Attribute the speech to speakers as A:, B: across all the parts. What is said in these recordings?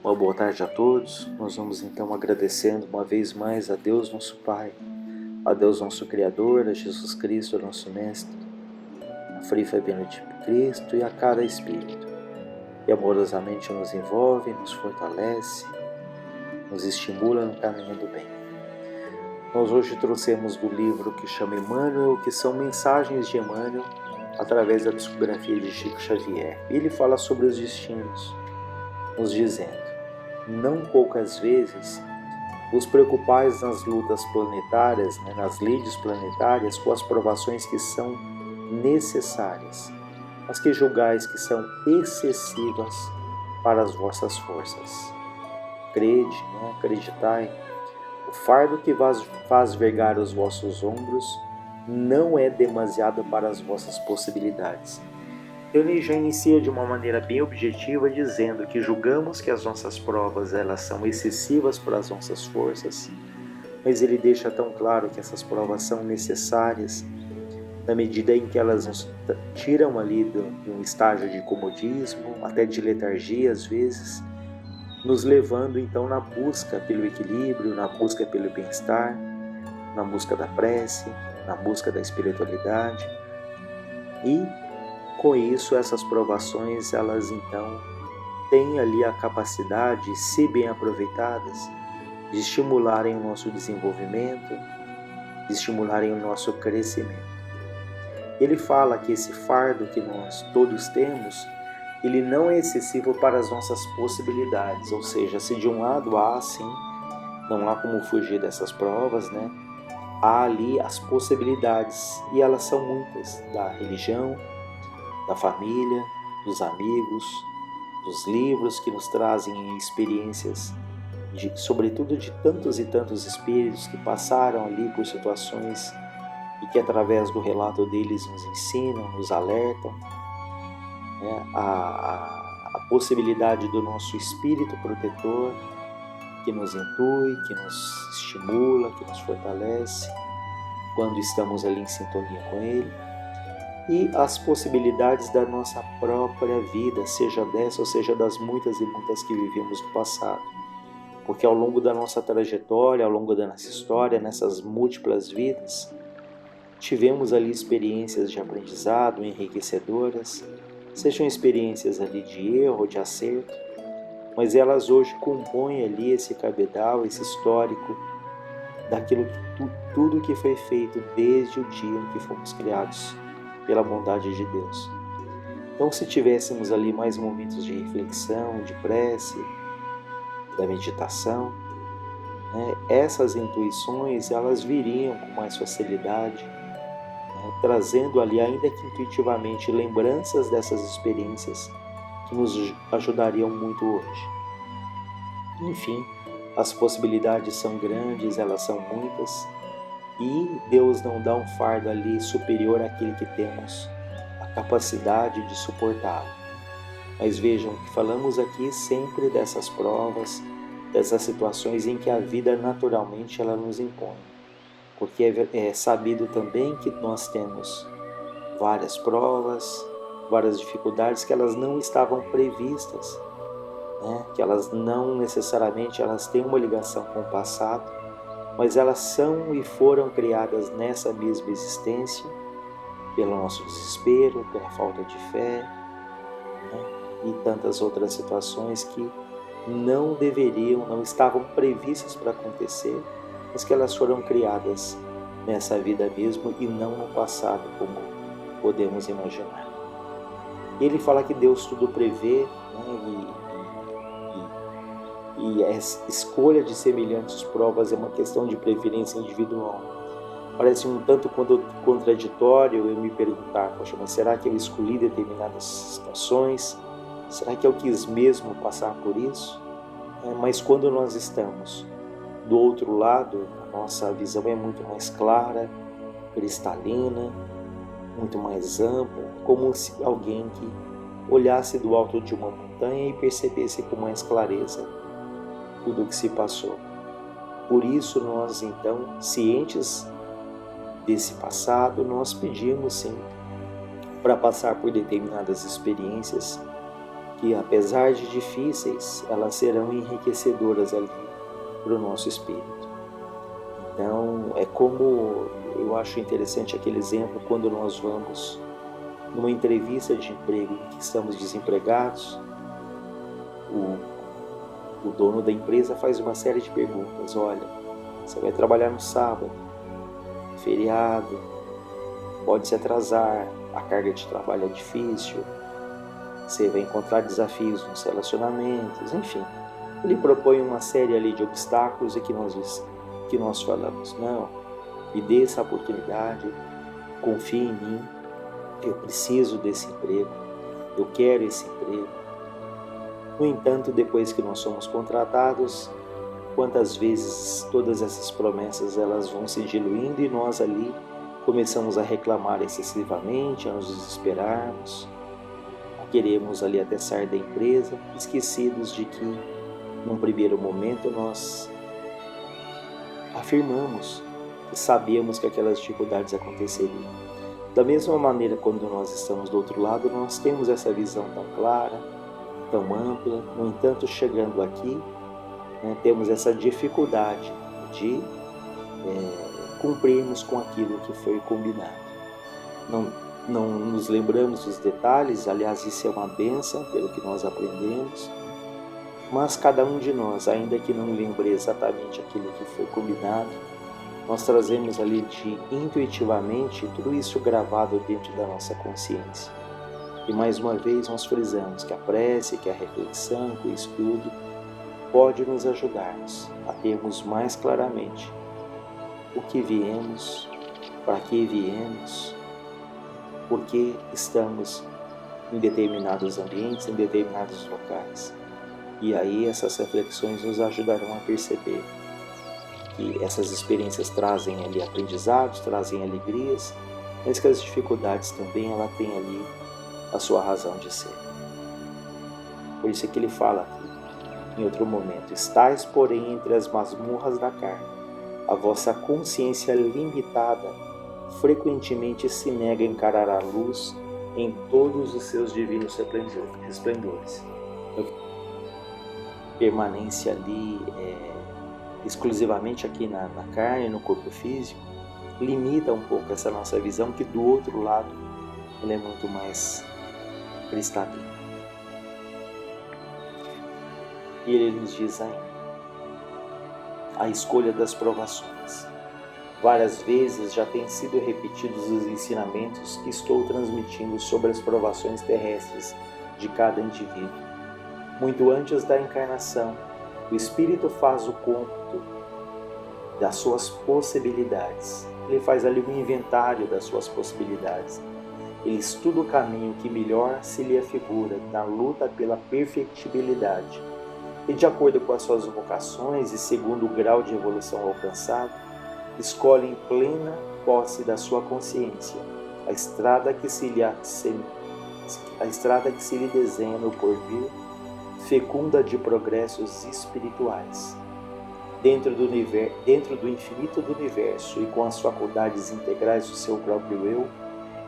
A: Uma boa tarde a todos. Nós vamos então agradecendo uma vez mais a Deus nosso Pai, a Deus nosso Criador, a Jesus Cristo, nosso Mestre, a Frei e Benedito Cristo e a cada Espírito, que amorosamente nos envolve, nos fortalece, nos estimula no caminho do bem. Nós hoje trouxemos do livro que chama Emmanuel, que são mensagens de Emmanuel através da psicografia de Chico Xavier. Ele fala sobre os destinos, nos dizendo: não poucas vezes vos preocupais nas lutas planetárias, nas lides planetárias, com as provações que são necessárias, mas que julgais que são excessivas para as vossas forças. Crede, acreditai, o fardo que faz vergar os vossos ombros não é demasiado para as vossas possibilidades. Ele já inicia de uma maneira bem objetiva, dizendo que julgamos que as nossas provas elas são excessivas para as nossas forças, mas ele deixa tão claro que essas provas são necessárias na medida em que elas nos tiram ali de um estágio de comodismo, até de letargia às vezes, nos levando então na busca pelo equilíbrio, na busca pelo bem-estar, na busca da prece, na busca da espiritualidade. E com isso, essas provações, elas então têm ali a capacidade, se bem aproveitadas, de estimularem o nosso desenvolvimento, de estimularem o nosso crescimento. Ele fala que esse fardo que nós todos temos, ele não é excessivo para as nossas possibilidades, ou seja, se de um lado há sim, não há como fugir dessas provas, há ali as possibilidades, e elas são muitas, da religião, da família, dos amigos, dos livros que nos trazem experiências, sobretudo de tantos e tantos espíritos que passaram ali por situações e que através do relato deles nos ensinam, nos alertam, a possibilidade do nosso espírito protetor que nos intui, que nos estimula, que nos fortalece quando estamos ali em sintonia com ele. E as possibilidades da nossa própria vida, seja dessa ou seja das muitas e muitas que vivemos no passado. Porque ao longo da nossa trajetória, ao longo da nossa história, nessas múltiplas vidas, tivemos ali experiências de aprendizado enriquecedoras, sejam experiências ali de erro, de acerto, mas elas hoje compõem ali esse cabedal, esse histórico daquilo tudo que foi feito desde o dia em que fomos criados pela bondade de Deus. Então, se tivéssemos ali mais momentos de reflexão, de prece, da meditação, essas intuições elas viriam com mais facilidade, trazendo ali, ainda que intuitivamente, lembranças dessas experiências que nos ajudariam muito hoje. Enfim, as possibilidades são grandes, elas são muitas, e Deus não dá um fardo ali superior àquele que temos a capacidade de suportá-lo. Mas vejam que falamos aqui sempre dessas provas, dessas situações em que a vida naturalmente ela nos impõe. Porque é sabido também que nós temos várias provas, várias dificuldades que elas não estavam previstas, que elas não necessariamente elas têm uma ligação com o passado, mas elas são e foram criadas nessa mesma existência, pelo nosso desespero, pela falta de fé, e tantas outras situações que não deveriam, não estavam previstas para acontecer, mas que elas foram criadas nessa vida mesmo e não no passado, como podemos imaginar. Ele fala que Deus tudo prevê, e a escolha de semelhantes provas é uma questão de preferência individual. Parece um tanto contraditório eu me perguntar, poxa, mas será que eu escolhi determinadas situações? Será que eu quis mesmo passar por isso? Mas quando nós estamos do outro lado, a nossa visão é muito mais clara, cristalina, muito mais ampla, como se alguém que olhasse do alto de uma montanha e percebesse com mais clareza tudo o que se passou. Por isso nós então, cientes desse passado, nós pedimos sim para passar por determinadas experiências que apesar de difíceis, elas serão enriquecedoras ali para o nosso espírito. Então, é como eu acho interessante aquele exemplo quando nós vamos numa entrevista de emprego em que estamos desempregados, o dono da empresa faz uma série de perguntas. Olha, você vai trabalhar no sábado, feriado, pode se atrasar, a carga de trabalho é difícil, você vai encontrar desafios nos relacionamentos, enfim. Ele propõe uma série ali de obstáculos e que nós falamos, não, me dê essa oportunidade, confie em mim, eu preciso desse emprego, eu quero esse emprego. No entanto, depois que nós somos contratados, quantas vezes todas essas promessas elas vão se diluindo e nós ali começamos a reclamar excessivamente, a nos desesperarmos, a queremos ali até sair da empresa, esquecidos de que, num primeiro momento, nós afirmamos que sabíamos que aquelas dificuldades aconteceriam. Da mesma maneira, quando nós estamos do outro lado, nós temos essa visão tão clara, tão ampla, no entanto, chegando aqui, temos essa dificuldade de cumprirmos com aquilo que foi combinado. Não nos lembramos dos detalhes, aliás, isso é uma bênção, pelo que nós aprendemos, mas cada um de nós, ainda que não lembre exatamente aquilo que foi combinado, nós trazemos ali intuitivamente tudo isso gravado dentro da nossa consciência. E mais uma vez nós frisamos que a prece, que a reflexão, que o estudo pode nos ajudar-nos a termos mais claramente o que viemos, para que viemos, por que estamos em determinados ambientes, em determinados locais. E aí essas reflexões nos ajudarão a perceber que essas experiências trazem ali aprendizados, trazem alegrias, mas que as dificuldades também ela tem ali a sua razão de ser. Por isso é que ele fala aqui, em outro momento, estais, porém, entre as masmorras da carne. A vossa consciência limitada frequentemente se nega a encarar a luz em todos os seus divinos resplendores. Permanência ali exclusivamente aqui na carne, no corpo físico, limita um pouco essa nossa visão, que do outro lado ela é muito mais cristalina. E ele nos diz ainda, a escolha das provações. Várias vezes já têm sido repetidos os ensinamentos que estou transmitindo sobre as provações terrestres de cada indivíduo. Muito antes da encarnação, o Espírito faz o cômputo das suas possibilidades. Ele faz ali um inventário das suas possibilidades. Ele estuda o caminho que melhor se lhe afigura na luta pela perfectibilidade. E de acordo com as suas vocações e segundo o grau de evolução alcançado, escolhe em plena posse da sua consciência a estrada que se lhe desenha no porvir, fecunda de progressos espirituais. Dentro do infinito do universo e com as faculdades integrais do seu próprio eu,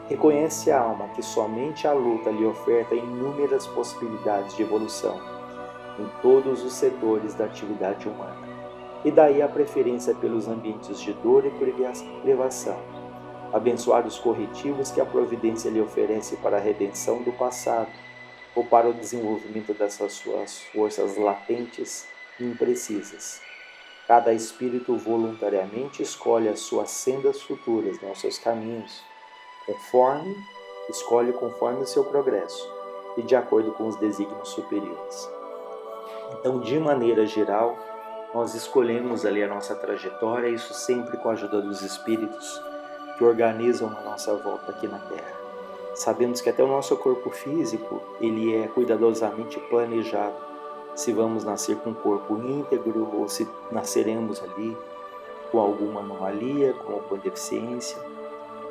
A: reconhece a alma que somente a luta lhe oferta inúmeras possibilidades de evolução em todos os setores da atividade humana, e daí a preferência pelos ambientes de dor e privação, abençoar os corretivos que a providência lhe oferece para a redenção do passado ou para o desenvolvimento dessas suas forças latentes e imprecisas. Cada espírito voluntariamente escolhe as suas sendas futuras, os seus caminhos, escolhe conforme o seu progresso e de acordo com os desígnios superiores. Então, de maneira geral, nós escolhemos ali a nossa trajetória, isso sempre com a ajuda dos espíritos que organizam a nossa volta aqui na Terra. Sabemos que até o nosso corpo físico, ele é cuidadosamente planejado, se vamos nascer com um corpo íntegro ou se nasceremos ali com alguma anomalia, com alguma deficiência.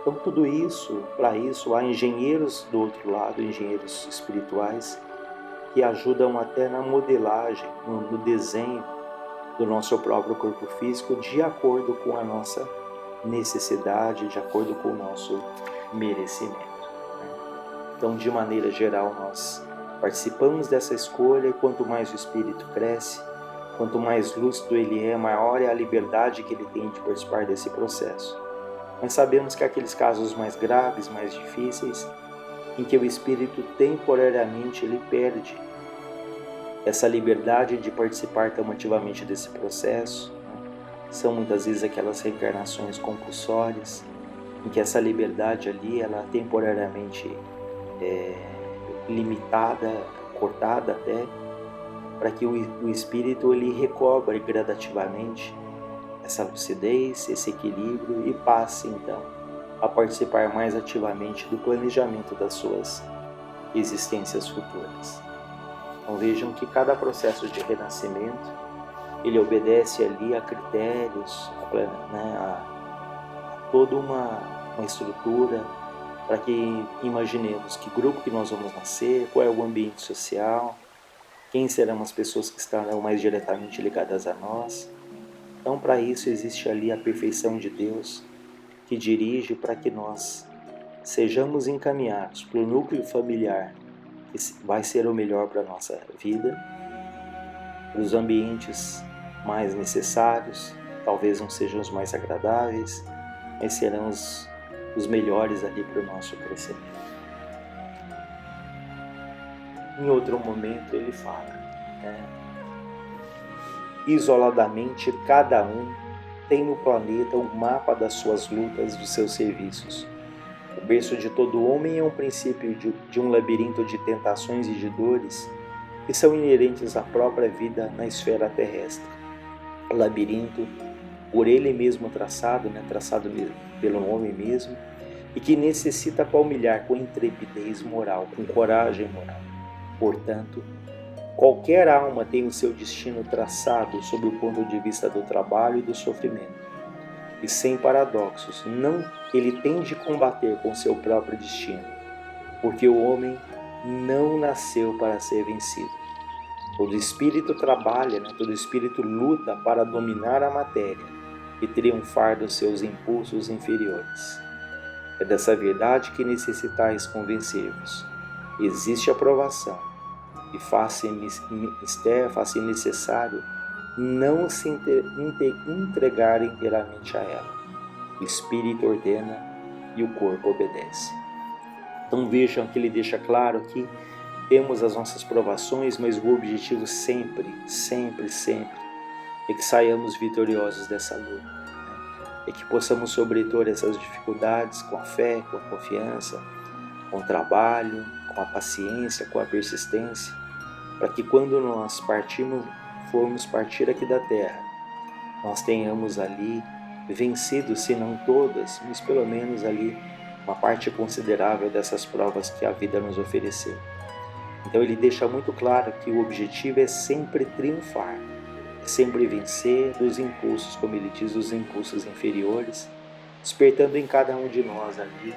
A: Então tudo isso, para isso, há engenheiros do outro lado, engenheiros espirituais, que ajudam até na modelagem, no desenho do nosso próprio corpo físico, de acordo com a nossa necessidade, de acordo com o nosso merecimento. Então, de maneira geral, nós Participamos dessa escolha e quanto mais o espírito cresce, quanto mais lúcido ele é, maior é a liberdade que ele tem de participar desse processo. Mas sabemos que aqueles casos mais graves, mais difíceis, em que o espírito temporariamente ele perde essa liberdade de participar tão ativamente desse processo, são muitas vezes aquelas reencarnações compulsórias, em que essa liberdade ali, ela é temporariamente limitada, cortada até, para que o espírito ele recobre gradativamente essa lucidez, esse equilíbrio e passe então a participar mais ativamente do planejamento das suas existências futuras. Então vejam que cada processo de renascimento ele obedece ali a critérios, a toda uma estrutura para que imaginemos que grupo que nós vamos nascer, qual é o ambiente social, quem serão as pessoas que estarão mais diretamente ligadas a nós. Então, para isso existe ali a perfeição de Deus que dirige para que nós sejamos encaminhados para o núcleo familiar que vai ser o melhor para a nossa vida, para os ambientes mais necessários, talvez não sejam os mais agradáveis, mas serão os melhores ali para o nosso crescimento. Em outro momento ele fala, isoladamente cada um tem no planeta um mapa das suas lutas, dos seus serviços. O berço de todo homem é um princípio de um labirinto de tentações e de dores que são inerentes à própria vida na esfera terrestre. O labirinto, por ele mesmo traçado, traçado pelo homem mesmo, e que necessita palmilhar com intrepidez moral, com coragem moral. Portanto, qualquer alma tem o seu destino traçado sob o ponto de vista do trabalho e do sofrimento. E sem paradoxos, ele tem de combater com seu próprio destino, porque o homem não nasceu para ser vencido. Todo espírito trabalha, todo espírito luta para dominar a matéria e triunfar dos seus impulsos inferiores. É dessa verdade que necessitais convencer-vos. Existe a provação, e faz-se necessário não se entregar inteiramente a ela. O espírito ordena e o corpo obedece. Então vejam que ele deixa claro que temos as nossas provações, mas o objetivo sempre é que saiamos vitoriosos dessa luta. É que possamos sobrepor essas dificuldades com a fé, com a confiança, com o trabalho, com a paciência, com a persistência, para que quando nós formos partir aqui da Terra, nós tenhamos ali vencido, se não todas, mas pelo menos ali uma parte considerável dessas provas que a vida nos ofereceu. Então ele deixa muito claro que o objetivo é sempre triunfar, é sempre vencer dos impulsos, como ele diz, dos impulsos inferiores, despertando em cada um de nós ali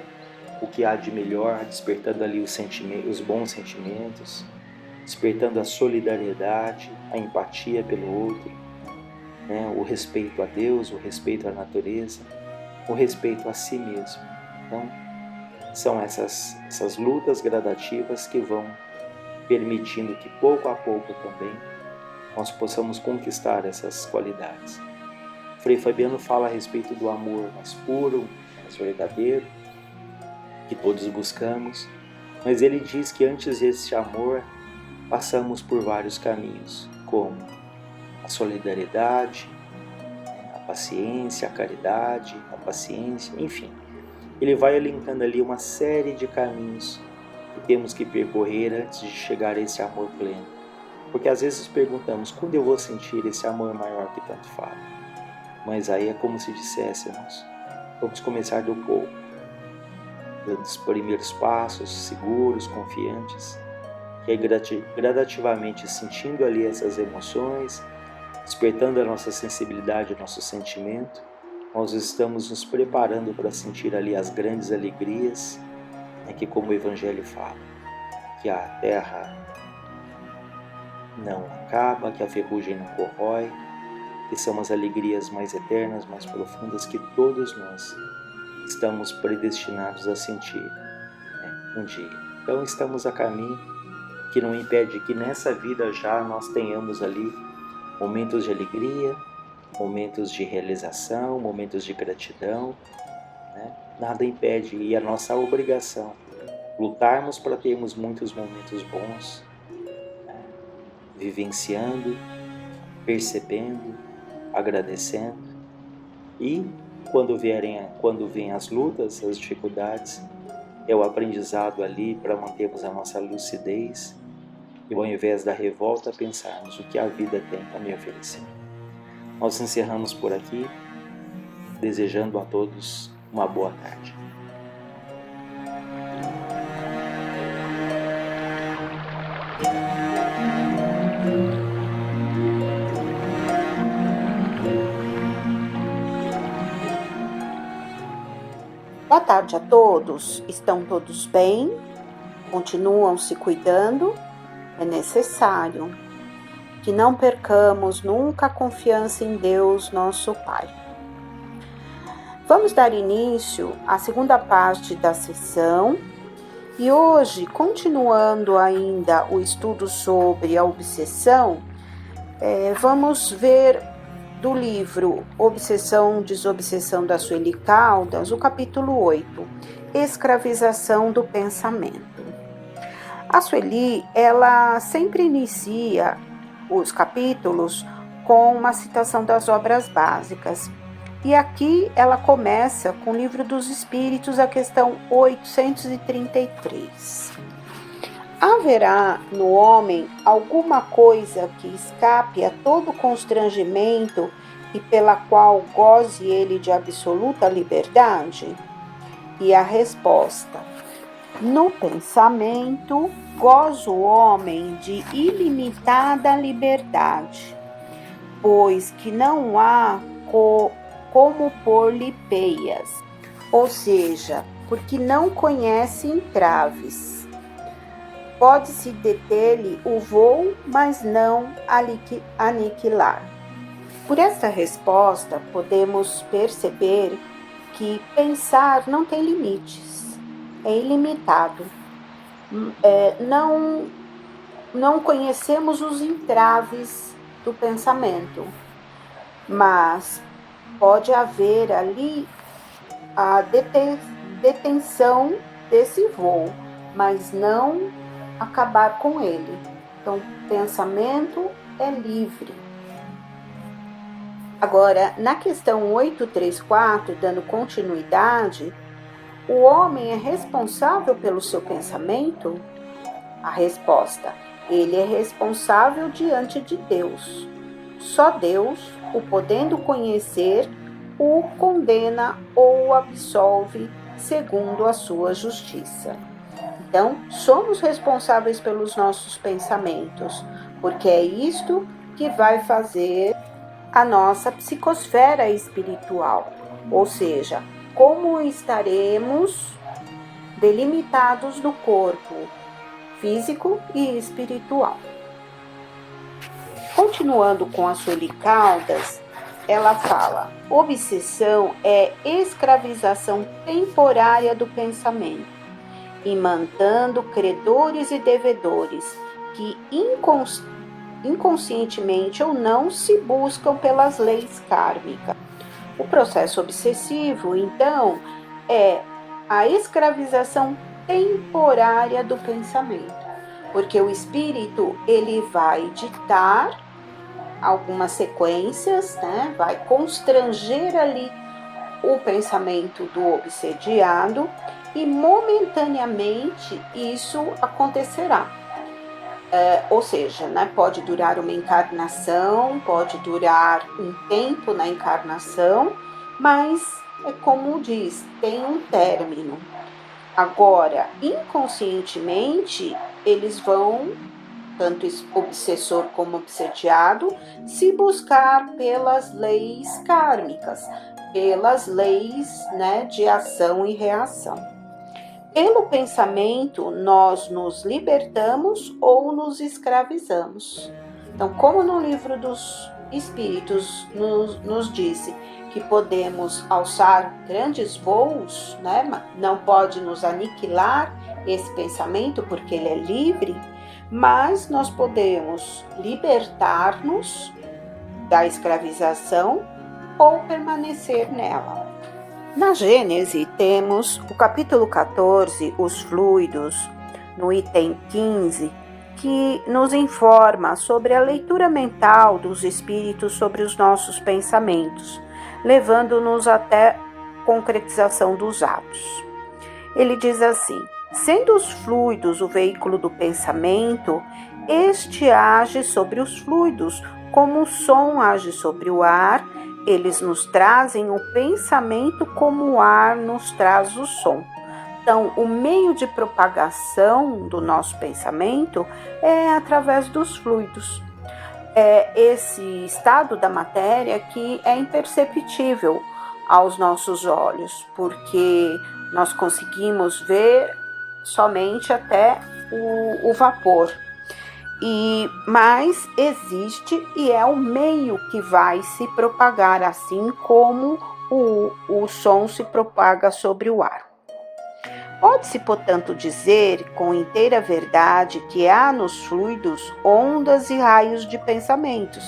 A: o que há de melhor, despertando ali os bons sentimentos, despertando a solidariedade, a empatia pelo outro, o respeito a Deus, o respeito à natureza, o respeito a si mesmo. Então, são essas lutas gradativas que vão permitindo que pouco a pouco também nós possamos conquistar essas qualidades. Frei Fabiano fala a respeito do amor mais puro, mais verdadeiro, que todos buscamos, mas ele diz que antes desse amor passamos por vários caminhos, como a solidariedade, a paciência, a caridade, a paciência, enfim. Ele vai elencando ali uma série de caminhos que temos que percorrer antes de chegar a esse amor pleno. Porque às vezes perguntamos, quando eu vou sentir esse amor maior que tanto fala? Mas aí é como se disséssemos, vamos começar do pouco, dos primeiros passos, seguros, confiantes, que é gradativamente sentindo ali essas emoções, despertando a nossa sensibilidade, o nosso sentimento, nós estamos nos preparando para sentir ali as grandes alegrias, que como o Evangelho fala, que a terra não acaba, que a ferrugem não corrói, que são as alegrias mais eternas, mais profundas que todos nós estamos predestinados a sentir um dia. Então estamos a caminho que não impede que nessa vida já nós tenhamos ali momentos de alegria, momentos de realização, momentos de gratidão, né? Nada impede, e a nossa obrigação, lutarmos para termos muitos momentos bons, né? Vivenciando, percebendo, agradecendo, e quando vêm as lutas, as dificuldades, é o aprendizado ali para mantermos a nossa lucidez e, ao invés da revolta, pensarmos o que a vida tem a me oferecer. Nós encerramos por aqui, desejando a todos uma boa tarde.
B: Boa tarde a todos. Estão todos bem? Continuam se cuidando? É necessário que não percamos nunca a confiança em Deus, nosso Pai. Vamos dar início à segunda parte da sessão e hoje, continuando ainda o estudo sobre a obsessão, vamos ver do livro Obsessão, Desobsessão da Sueli Caldas, o capítulo 8, Escravização do Pensamento. A Sueli, ela sempre inicia os capítulos com uma citação das obras básicas. E aqui ela começa com o Livro dos Espíritos, a questão 833. Haverá no homem alguma coisa que escape a todo constrangimento e pela qual goze ele de absoluta liberdade? E a resposta: no pensamento goza o homem de ilimitada liberdade, pois que não há como pôr-lhe peias, ou seja, porque não conhece entraves. Pode-se deter-lhe o voo, mas não aniquilar. Por esta resposta, podemos perceber que pensar não tem limites, é ilimitado. Não conhecemos os entraves do pensamento, mas pode haver ali a detenção desse voo, mas não acabar com ele. Então, o pensamento é livre. Agora, na questão 834, dando continuidade, o homem é responsável pelo seu pensamento? A resposta: ele é responsável diante de Deus. Só Deus, o podendo conhecer, o condena ou o absolve segundo a sua justiça. Então, somos responsáveis pelos nossos pensamentos, porque é isto que vai fazer a nossa psicosfera espiritual, ou seja, como estaremos delimitados no corpo físico e espiritual. Continuando com a Sueli Caldas, ela fala: obsessão é escravização temporária do pensamento, imantando credores e devedores que inconscientemente ou não se buscam pelas leis kármicas. O processo obsessivo, então, é a escravização temporária do pensamento, porque o espírito ele vai ditar algumas sequências, né? Vai constranger ali o pensamento do obsediado e momentaneamente isso acontecerá. Ou seja, né, pode durar uma encarnação, pode durar um tempo na encarnação, mas é como diz, tem um término. Agora, inconscientemente, eles vão, tanto obsessor como obsediado, se buscar pelas leis kármicas, pelas leis, né, de ação e reação. Pelo pensamento, nós nos libertamos ou nos escravizamos. Então, como no livro dos Espíritos nos disse que podemos alçar grandes voos, né? Não pode nos aniquilar esse pensamento porque ele é livre. mas nós podemos libertar-nos da escravização ou permanecer nela. Na Gênese temos o capítulo 14, os fluidos, no item 15, que nos informa sobre a leitura mental dos espíritos sobre os nossos pensamentos, levando-nos até a concretização dos atos. Ele diz assim: sendo os fluidos o veículo do pensamento, este age sobre os fluidos, como o som age sobre o ar. Eles nos trazem o pensamento como o ar nos traz o som. Então, o meio de propagação do nosso pensamento é através dos fluidos. É esse estado da matéria que é imperceptível aos nossos olhos, porque nós conseguimos ver somente até o vapor. Mas existe e é o meio que vai se propagar, assim como o som se propaga sobre o ar. Pode-se, portanto, dizer com inteira verdade que há nos fluidos ondas e raios de pensamentos,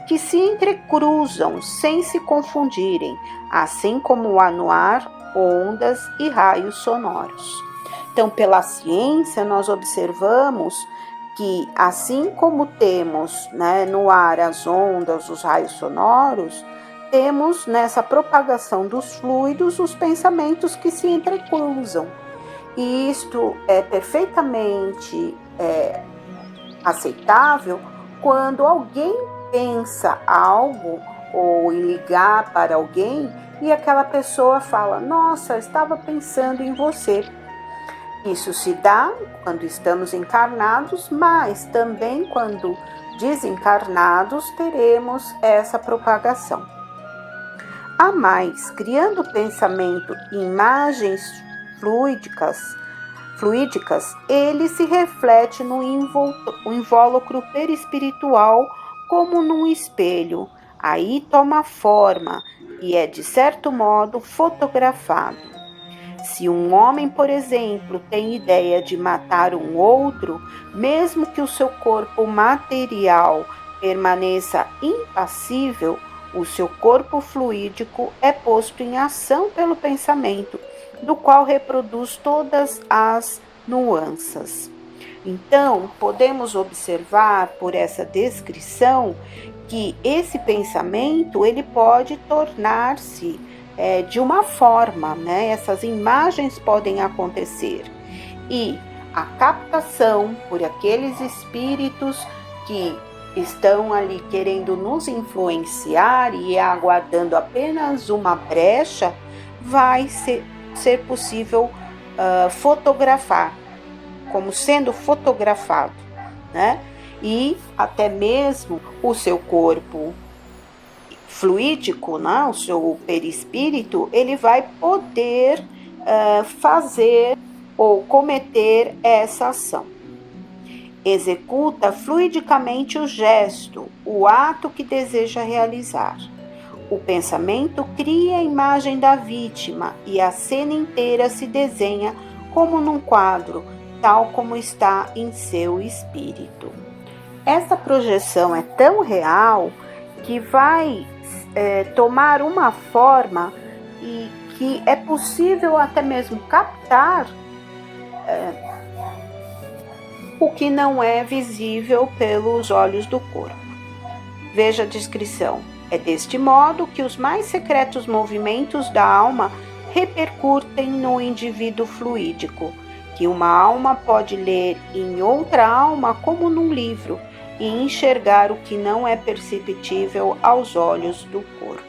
B: que se entrecruzam sem se confundirem, assim como há no ar ondas e raios sonoros. Então, pela ciência, nós observamos que, assim como temos, no ar as ondas, os raios sonoros, temos nessa propagação dos fluidos os pensamentos que se entrecruzam. E isto é perfeitamente aceitável quando alguém pensa algo ou em ligar para alguém e aquela pessoa fala: nossa, estava pensando em você. Isso se dá quando estamos encarnados, mas também quando desencarnados teremos essa propagação. A mais, criando pensamento e imagens fluídicas, ele se reflete no invólucro perispiritual como num espelho. Aí toma forma e é, de certo modo, fotografado. Se um homem, por exemplo, tem ideia de matar um outro, mesmo que o seu corpo material permaneça impassível, o seu corpo fluídico é posto em ação pelo pensamento, do qual reproduz todas as nuances. Então, podemos observar por essa descrição que esse pensamento ele pode tornar-se de uma forma, essas imagens podem acontecer. E a captação por aqueles espíritos que estão ali querendo nos influenciar e aguardando apenas uma brecha, vai ser possível fotografar, como sendo fotografado, E até mesmo o seu corpo fluídico, o seu perispírito, ele vai poder fazer ou cometer essa ação. Executa fluidicamente o gesto, o ato que deseja realizar. O pensamento cria a imagem da vítima e a cena inteira se desenha como num quadro, tal como está em seu espírito. Essa projeção é tão real que vai tomar uma forma e que é possível até mesmo captar o que não é visível pelos olhos do corpo. Veja a descrição. É deste modo que os mais secretos movimentos da alma repercutem no indivíduo fluídico, que uma alma pode ler em outra alma como num livro e enxergar o que não é perceptível aos olhos do corpo.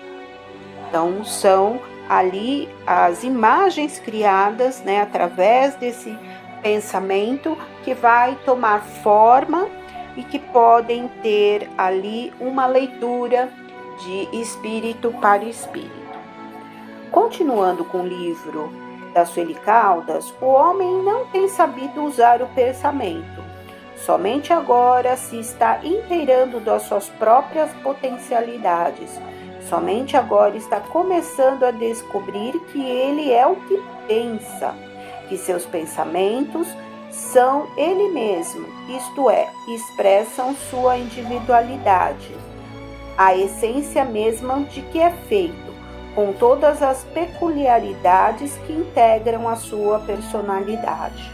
B: Então, são ali as imagens criadas, através desse pensamento que vai tomar forma e que podem ter ali uma leitura de espírito para espírito. Continuando com o livro da Sueli Caldas, o homem não tem sabido usar o pensamento. Somente agora se está inteirando das suas próprias potencialidades. Somente agora está começando a descobrir que ele é o que pensa, que seus pensamentos são ele mesmo, isto é, expressam sua individualidade, a essência mesma de que é feito, com todas as peculiaridades que integram a sua personalidade.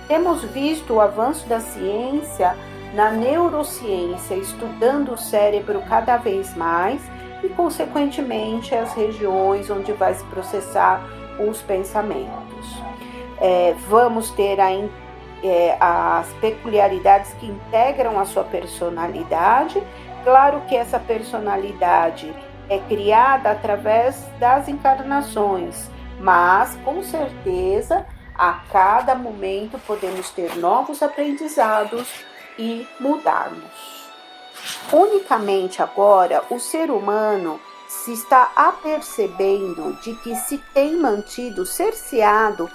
B: Temos visto o avanço da ciência na neurociência, estudando o cérebro cada vez mais e, consequentemente, as regiões onde vai se processar os pensamentos. Vamos ter as peculiaridades que integram a sua personalidade. Claro que essa personalidade é criada através das encarnações, mas, com certeza, a cada momento podemos ter novos aprendizados e mudarmos. Unicamente agora, o ser humano se está apercebendo de que se tem mantido cerceado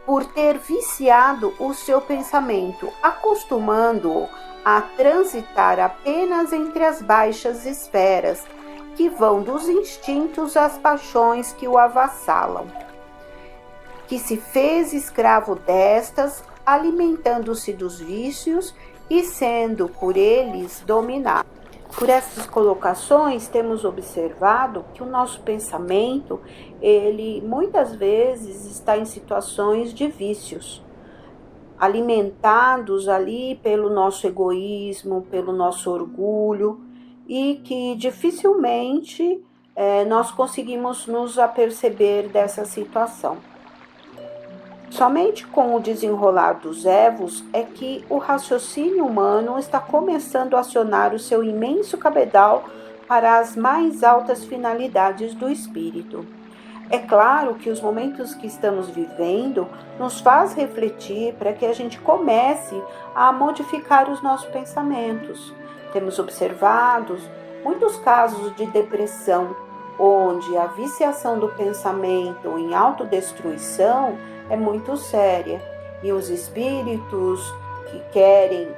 B: por ter viciado o seu pensamento, acostumando-o a transitar apenas entre as baixas esferas, que vão dos instintos às paixões que o avassalam, que se fez escravo destas, alimentando-se dos vícios e sendo por eles dominado. Por essas colocações, temos observado que o nosso pensamento, ele muitas vezes está em situações de vícios, alimentados ali pelo nosso egoísmo, pelo nosso orgulho, e que dificilmente nós conseguimos nos aperceber dessa situação. Somente com o desenrolar dos evos é que o raciocínio humano está começando a acionar o seu imenso cabedal para as mais altas finalidades do espírito. É claro que os momentos que estamos vivendo nos faz refletir para que a gente comece a modificar os nossos pensamentos. Temos observado muitos casos de depressão, onde a viciação do pensamento em autodestruição é muito séria, e os espíritos que querem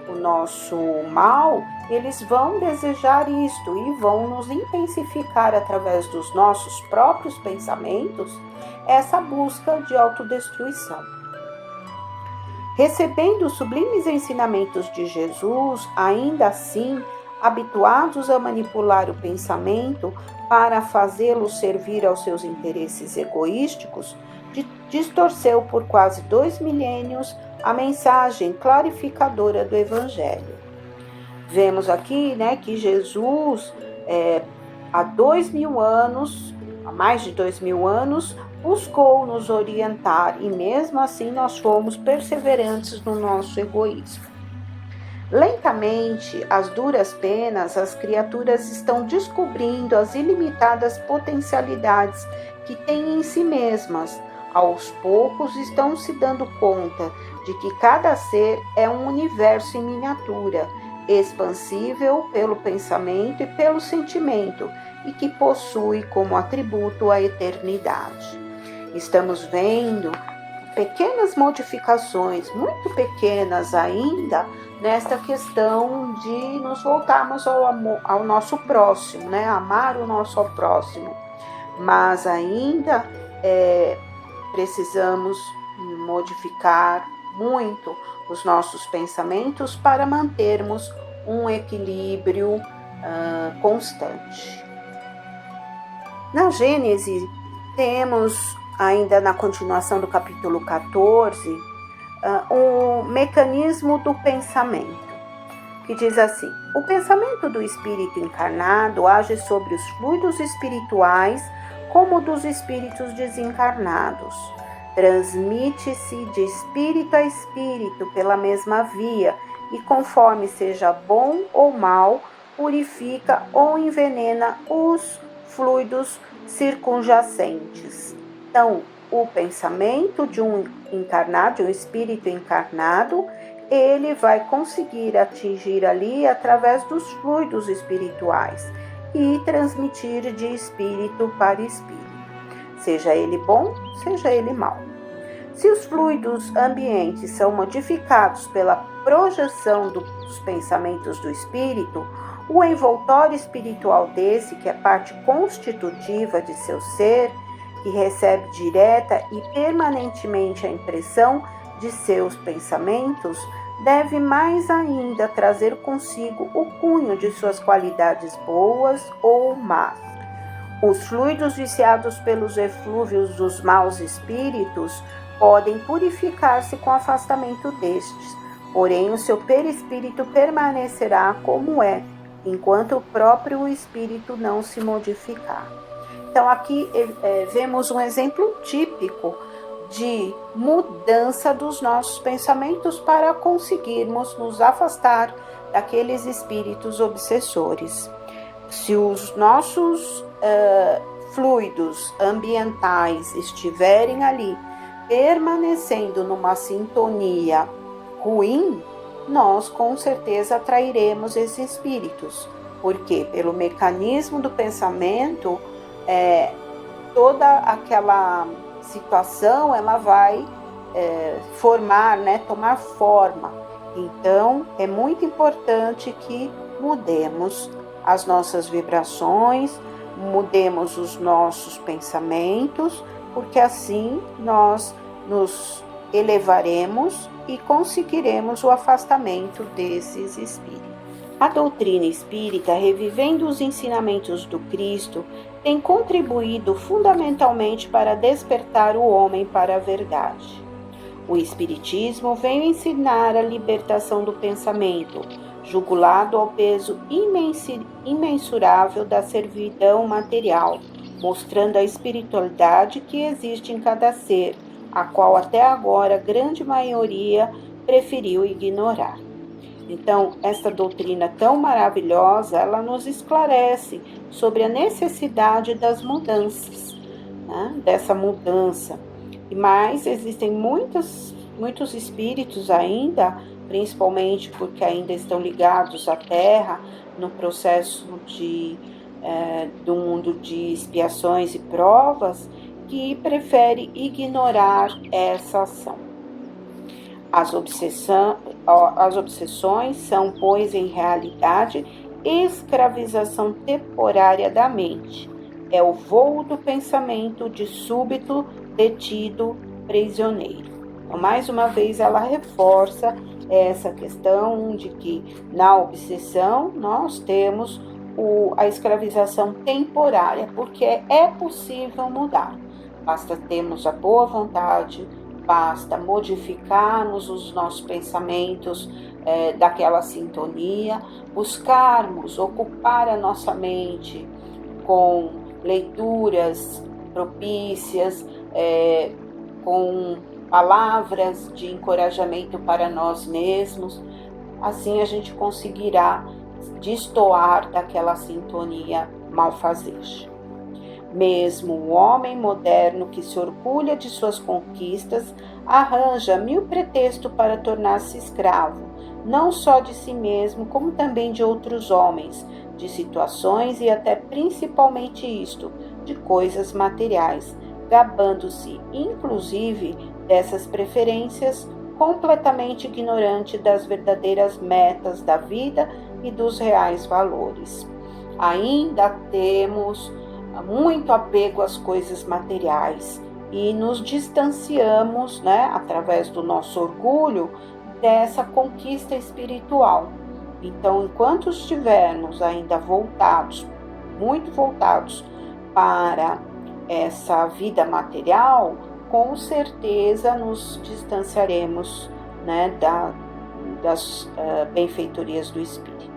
B: o nosso mal, eles vão desejar isto e vão nos intensificar através dos nossos próprios pensamentos essa busca de autodestruição. Recebendo os sublimes ensinamentos de Jesus, ainda assim, habituados a manipular o pensamento para fazê-lo servir aos seus interesses egoísticos, distorceu por quase 2 milênios a mensagem clarificadora do Evangelho. Vemos aqui, que Jesus, há mais de 2.000 anos, buscou nos orientar e mesmo assim nós fomos perseverantes no nosso egoísmo. Lentamente, às duras penas, as criaturas estão descobrindo as ilimitadas potencialidades que têm em si mesmas. Aos poucos estão se dando conta de que cada ser é um universo em miniatura, expansível pelo pensamento e pelo sentimento, e que possui como atributo a eternidade. Estamos vendo pequenas modificações, muito pequenas ainda, nesta questão de nos voltarmos ao nosso próximo, amar o nosso próximo. Mas ainda precisamos modificar muito os nossos pensamentos para mantermos um equilíbrio constante. Na Gênese, temos ainda na continuação do capítulo 14, um mecanismo do pensamento, que diz assim: o pensamento do espírito encarnado age sobre os fluidos espirituais como dos espíritos desencarnados. Transmite-se de espírito a espírito pela mesma via e, conforme seja bom ou mal, purifica ou envenena os fluidos circunjacentes. Então, o pensamento de um encarnado, de um espírito encarnado, ele vai conseguir atingir ali através dos fluidos espirituais e transmitir de espírito para espírito, seja ele bom, seja ele mau. Se os fluidos ambientes são modificados pela projeção dos pensamentos do espírito, o envoltório espiritual desse, que é parte constitutiva de seu ser, que recebe direta e permanentemente a impressão de seus pensamentos, deve mais ainda trazer consigo o cunho de suas qualidades boas ou más. Os fluidos viciados pelos eflúvios dos maus espíritos podem purificar-se com o afastamento destes, porém o seu perispírito permanecerá como é, enquanto o próprio espírito não se modificar. Então aqui vemos um exemplo típico de mudança dos nossos pensamentos para conseguirmos nos afastar daqueles espíritos obsessores. Se os nossos fluidos ambientais estiverem ali permanecendo numa sintonia ruim, nós com certeza atrairemos esses espíritos, porque pelo mecanismo do pensamento, toda aquela situação ela vai formar, tomar forma. Então é muito importante que mudemos as nossas vibrações, mudemos os nossos pensamentos, porque assim nós nos elevaremos e conseguiremos o afastamento desses espíritos. A doutrina espírita, revivendo os ensinamentos do Cristo, tem contribuído fundamentalmente para despertar o homem para a verdade. O Espiritismo veio ensinar a libertação do pensamento, jugulado ao peso imensurável da servidão material, mostrando a espiritualidade que existe em cada ser, a qual até agora a grande maioria preferiu ignorar. Então, esta doutrina tão maravilhosa, ela nos esclarece sobre a necessidade das mudanças, dessa mudança. Mas existem muitos espíritos ainda, principalmente porque ainda estão ligados à Terra, no processo do mundo de expiações e provas, que prefere ignorar essa ação. As obsessões são, pois, em realidade, escravização temporária da mente. É o voo do pensamento de súbito detido prisioneiro. Então, mais uma vez, ela reforça essa questão de que na obsessão nós temos a escravização temporária, porque é possível mudar. Basta termos a boa vontade, basta modificarmos os nossos pensamentos daquela sintonia, buscarmos ocupar a nossa mente com leituras propícias, com palavras de encorajamento para nós mesmos. Assim a gente conseguirá destoar daquela sintonia malfazeja. Mesmo o homem moderno que se orgulha de suas conquistas arranja 1000 pretextos para tornar-se escravo, não só de si mesmo, como também de outros homens, de situações e até principalmente isto, de coisas materiais, gabando-se inclusive dessas preferências, completamente ignorante das verdadeiras metas da vida e dos reais valores. Ainda temos muito apego às coisas materiais e nos distanciamos, através do nosso orgulho, dessa conquista espiritual. Então, enquanto estivermos ainda muito voltados para essa vida material, com certeza nos distanciaremos, das benfeitorias do Espírito.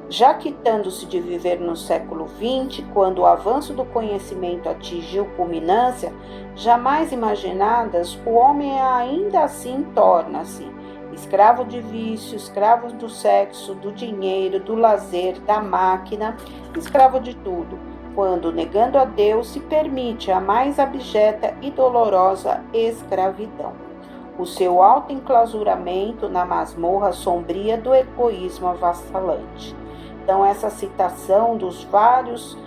B: Jactando-se de viver no século XX, quando o avanço do conhecimento atingiu culminância jamais imaginadas, o homem ainda assim torna-se escravo de vício, escravo do sexo, do dinheiro, do lazer, da máquina, escravo de tudo, quando, negando a Deus, se permite a mais abjeta e dolorosa escravidão. O seu autoenclausuramento na masmorra sombria do egoísmo avassalante. Então, essa citação dos vários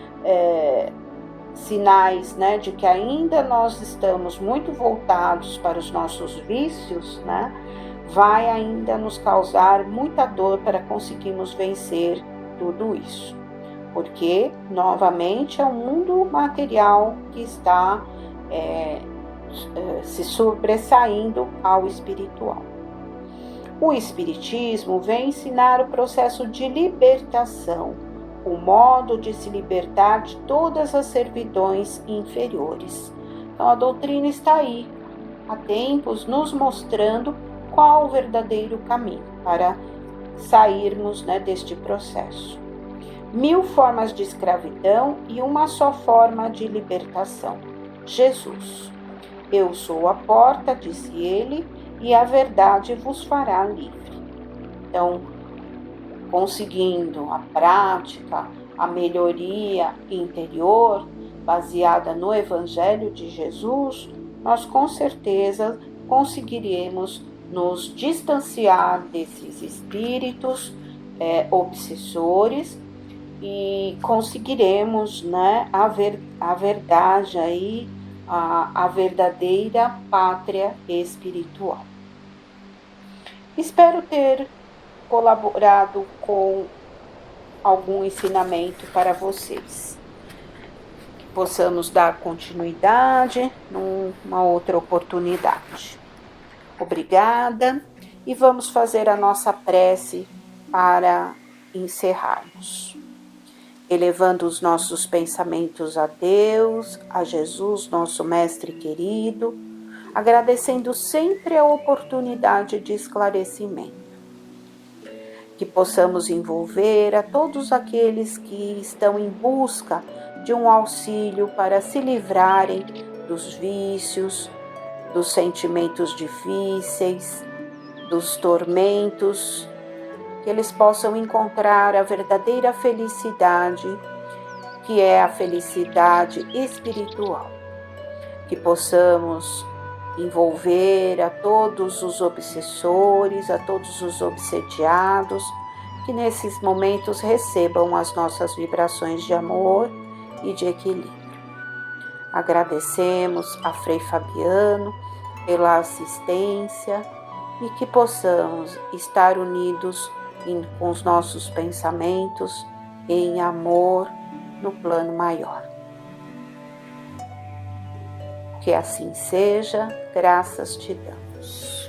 B: sinais, de que ainda nós estamos muito voltados para os nossos vícios, vai ainda nos causar muita dor para conseguirmos vencer tudo isso. Porque, novamente, é o mundo material que está se sobressaindo ao espiritual. O Espiritismo vem ensinar o processo de libertação, o modo de se libertar de todas as servidões inferiores. Então a doutrina está aí, há tempos, nos mostrando qual o verdadeiro caminho para sairmos, deste processo. 1000 formas de escravidão e uma só forma de libertação: Jesus. Eu sou a porta, disse ele, e a verdade vos fará livre. Então, conseguindo a prática, a melhoria interior, baseada no Evangelho de Jesus, nós com certeza conseguiremos nos distanciar desses espíritos obsessores e conseguiremos, a verdade aí, a verdadeira pátria espiritual. Espero ter colaborado com algum ensinamento para vocês. Que possamos dar continuidade numa outra oportunidade. Obrigada, e vamos fazer a nossa prece para encerrarmos. Elevando os nossos pensamentos a Deus, a Jesus, nosso Mestre querido, agradecendo sempre a oportunidade de esclarecimento. Que possamos envolver a todos aqueles que estão em busca de um auxílio para se livrarem dos vícios, dos sentimentos difíceis, dos tormentos, que eles possam encontrar a verdadeira felicidade, que é a felicidade espiritual. Que possamos envolver a todos os obsessores, a todos os obsediados, que nesses momentos recebam as nossas vibrações de amor e de equilíbrio. Agradecemos a Frei Fabiano pela assistência e que possamos estar unidos com os nossos pensamentos em amor no plano maior. Que assim seja, graças te damos.